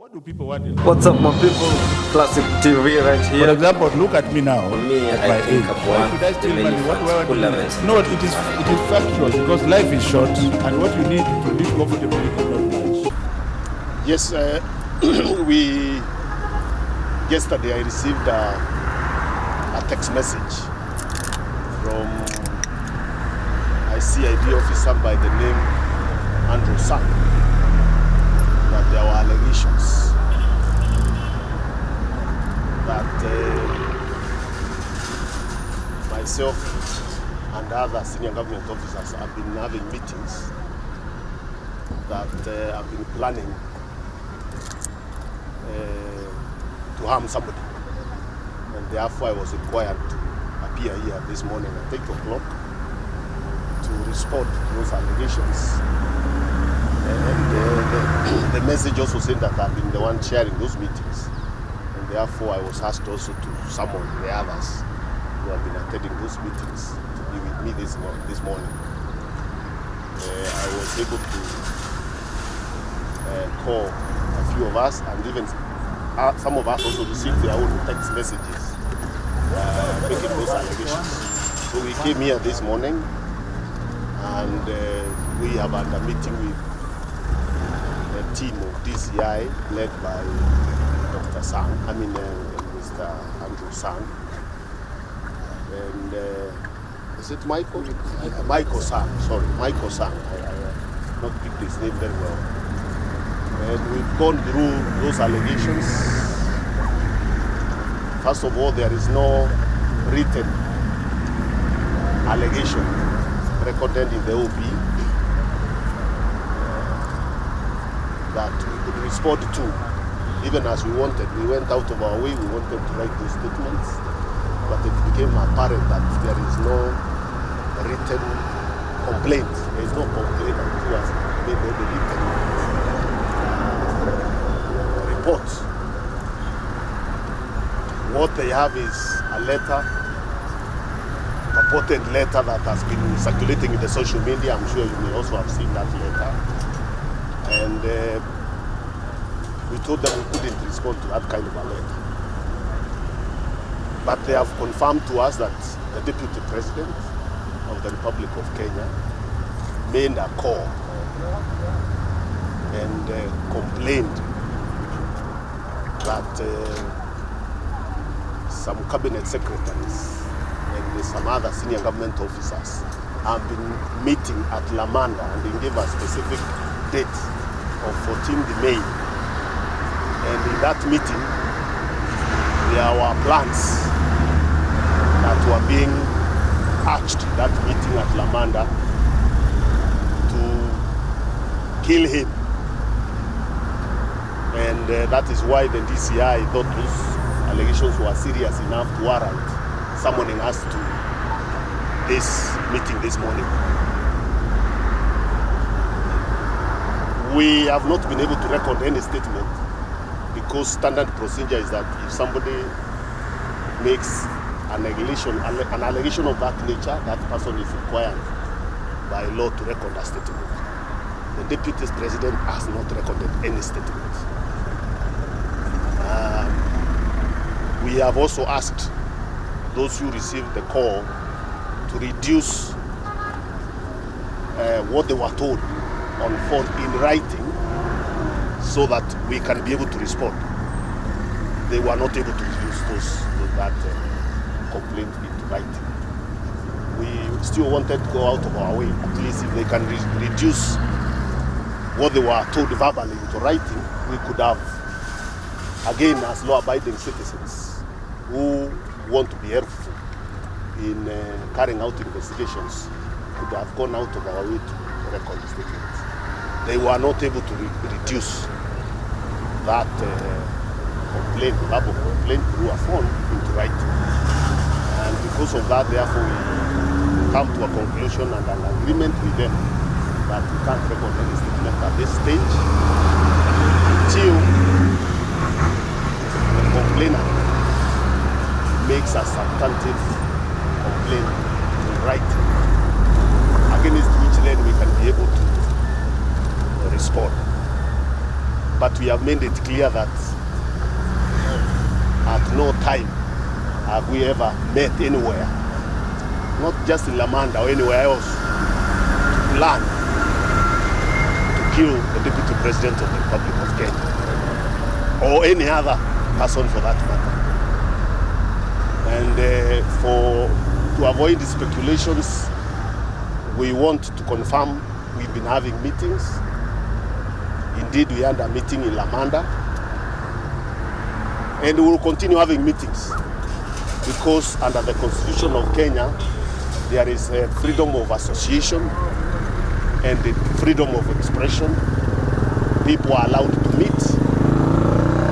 What do people want? What's up, my people? Klassik TV right here. For example, look at me now. For me, at I my think age. I've Why won should I the steal many money? What do I want to do? tournaments. No, it is factual because life is short, and what you need to live comfortably is not much. Yes, yesterday I received a text message from a CID officer by the name Andrew Sang that there were allegations that myself and other senior government officers have been having meetings that have been planning to harm somebody, and therefore I was required to appear here this morning at 8 o'clock to respond to those allegations. And the message also said that I've been the one chairing those meetings, and therefore I was asked also to summon the others who have been attending those meetings to be with me this morning. I was able to call a few of us, and even some of us also received their own text messages making those allegations. So we came here this morning, and we have had a meeting with a team of DCI led by Dr. Sang, Mr. Andrew Sang, and is it Michael? Michael Sang, sorry, Michael Sang. I not picked his name very well. And we've gone through those allegations. First of all, there is no written allegation recorded in the OB that we could respond to, even as we wanted. We went out of our way, we wanted to write those statements, but it became apparent that there is no written complaint. There is no complaint who has made the written report. What they have is a letter, purported letter that has been circulating in the social media. I'm sure you may also have seen that letter. And we told them we couldn't respond to that kind of a letter. But they have confirmed to us that the Deputy President of the Republic of Kenya made a call and complained that some cabinet secretaries and some other senior government officers have been meeting at Lamanda, and they gave a specific date of 14th May. And in that meeting, there were plans that were being hatched in that meeting at Lamanda to kill him. And that is why the DCI thought those allegations were serious enough to warrant summoning us to this meeting this morning. We have not been able to record any statement because standard procedure is that if somebody makes an allegation of that nature, that person is required by law to record a statement. The Deputy President has not recorded any statement. We have also asked those who received the call to reduce what they were told on phone in writing so that we can be able to respond. They were not able to reduce that complaint into writing. We still wanted to go out of our way, at least if they can reduce what they were told verbally into writing, we could have, again, as law-abiding citizens who want to be helpful in carrying out investigations, could have gone out of our way to record the statement. They were not able to reduce that complaint, verbal complaint through a phone into writing. And because of that, therefore, we come to a conclusion and an agreement with them that we can't record any statement at this stage until the complainant makes a substantive complaint in writing, against which then we can be able to respond. but we have made it clear that at no time have we ever met anywhere, not just in Lamanda or anywhere else, to plan to kill the Deputy President of the Republic of Kenya, or any other person for that matter. And to avoid the speculations, we want to confirm we've been having meetings. Indeed, we had a meeting in Lamanda, and we will continue having meetings because under the Constitution of Kenya, there is a freedom of association and the freedom of expression. People are allowed to meet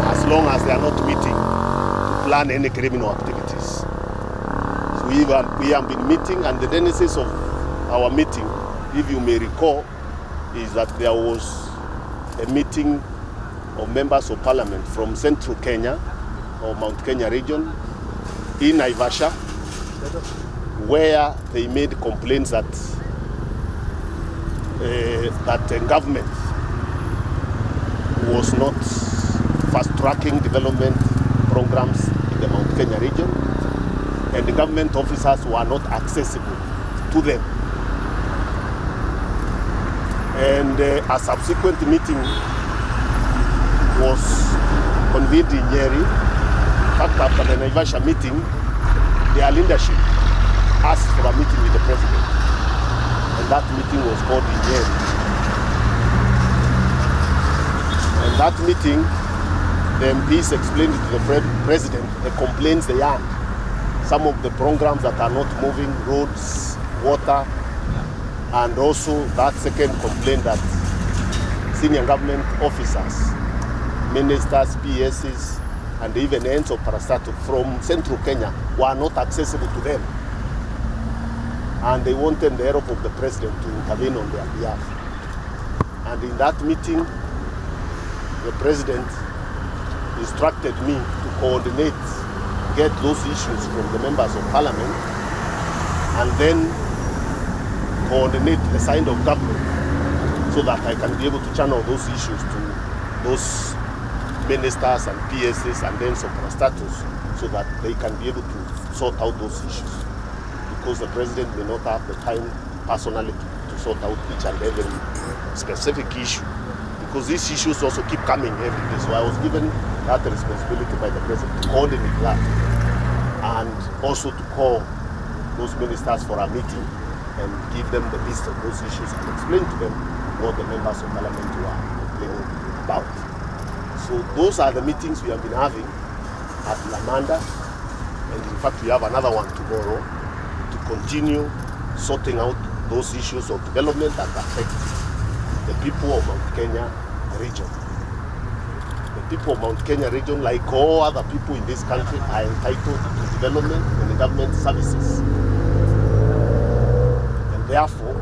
as long as they are not meeting to plan any criminal activities. So we have been meeting, and the genesis of our meeting, if you may recall, is that there was a meeting of members of parliament from Central Kenya or Mount Kenya region in Naivasha, where they made complaints that the government was not fast-tracking development programs in the Mount Kenya region, and the government officers were not accessible to them. And a subsequent meeting was convened in Nyeri. In fact, after the Naivasha meeting, their leadership asked for a meeting with the president, and that meeting was called in Nyeri. And that meeting, the MPs explained to the president the complaints they had. Some of the programs that are not moving, roads, water, and also that second complaint that senior government officers, ministers, PSs, and even ends of parastatal from Central Kenya were not accessible to them. And they wanted the help of the president to intervene on their behalf. And in that meeting, the president instructed me to coordinate, get those issues from the members of parliament, and then coordinate the side of government so that I can be able to channel those issues to those ministers and PSs and then parastatals so that they can be able to sort out those issues. Because the president may not have the time personally to sort out each and every specific issue. Because these issues also keep coming every day. So I was given that responsibility by the president to coordinate that and also to call those ministers for a meeting and give them the list of those issues and explain to them what the members of parliament were complaining about. So those are the meetings we have been having at Lamanda, and in fact we have another one tomorrow to continue sorting out those issues of development that affect the people of Mount Kenya region. The people of Mount Kenya region, like all other people in this country, are entitled to development and government services. Therefore,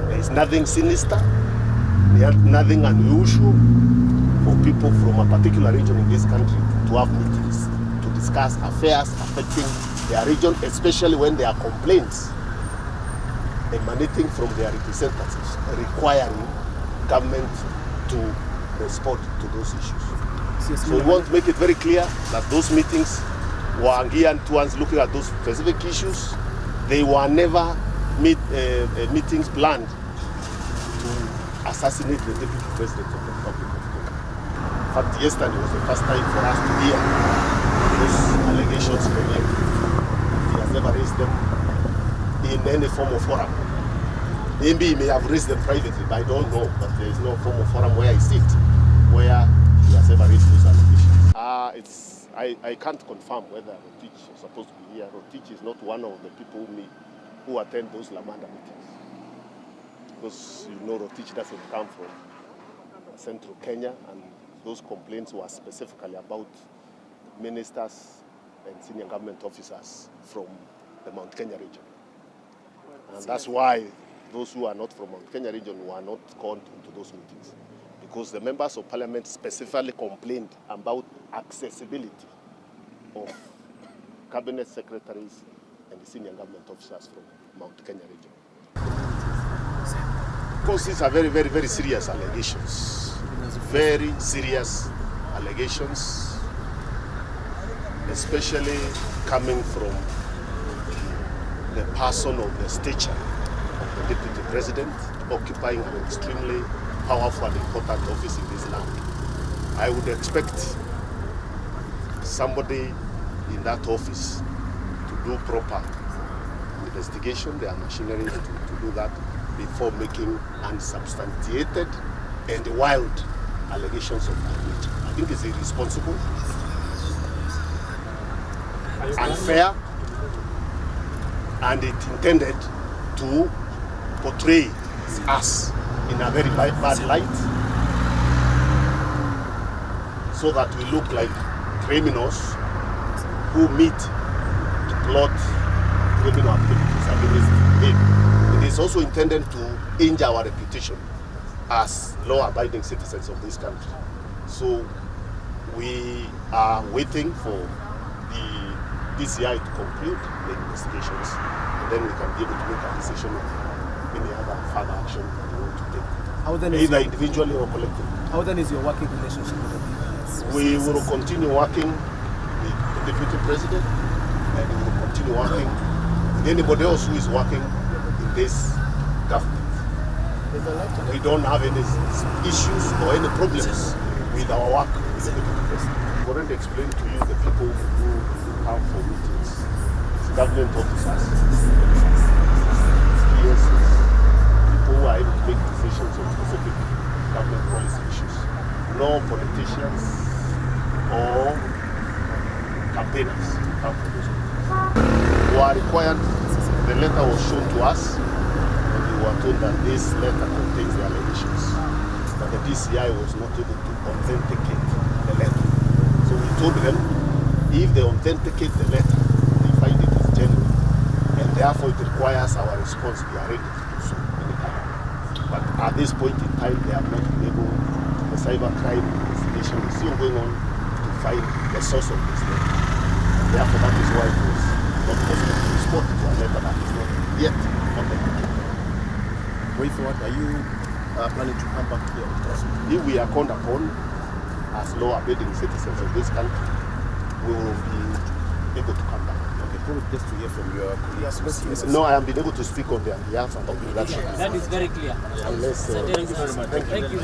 there is nothing sinister, nothing unusual for people from a particular region in this country to have meetings to discuss affairs affecting their region, especially when there are complaints emanating from their representatives requiring government to respond to those issues. So we want to make it very clear that those meetings were geared towards looking at those specific issues. They were never meetings planned to assassinate the Deputy President of the Republic of Kenya. In fact, yesterday was the first time for us to hear those allegations from him. He has never raised them in any form of forum. Maybe he may have raised them privately, but I don't know. But there is no form of forum where I sit, where he has ever raised those allegations. I can't confirm whether Rotich is supposed to be here. Rotich is not one of the people who attend those Lamanda meetings. Because you know Rotich doesn't come from Central Kenya, and those complaints were specifically about ministers and senior government officers from the Mount Kenya region. And that's why those who are not from Mount Kenya region were not called into those meetings. Because the members of parliament specifically complained about accessibility of cabinet secretaries and the senior government officers from Mount Kenya region. Because these are very serious allegations. Very serious allegations, especially coming from the person of the stature of the Deputy President, occupying an extremely powerful and important office in this land. I would expect somebody in that office to do proper investigation, their machinery to do that before making unsubstantiated and wild allegations of that nature. I think it's irresponsible, unfair, and it intended to portray us in a very bad light so that we look like criminals who meet to plot criminal activities against him. It is also intended to injure our reputation as law-abiding citizens of this country. So we are waiting for the DCI to conclude the investigations, and then we can be able to make a decision on any other further action we want to take, either individually or collectively. How then is your working relationship with the DCI? We will continue working with the Deputy President, and we will continue working with anybody else who is working in this government. We don't have any issues or any problems with our work with the Deputy President. I've already explained to you the people who come for meetings. It's government officers, PSs, people who are able to make decisions on specific government policy issues. No politicians or campaigners come for those meetings. We are required, the letter was shown to us, and we were told that this letter contains the allegations, but the DCI was not able to authenticate the letter. So we told them, if they authenticate the letter, they find it is genuine, and therefore it requires our response, we are ready to do so anytime. But at this point in time, they have not been able, the cybercrime investigation is still going on to find the source of this letter. And therefore, that is why it was not possible to respond to a letter that is not yet authenticated. Wait for what? Are you planning to come back here? If we are called upon as law-abiding citizens of this country, we will be able to come back. Okay, probably just to hear from your colleagues. No, I have been able to speak on their behalf, and that That is very clear. unless Thank you very much. Thank you.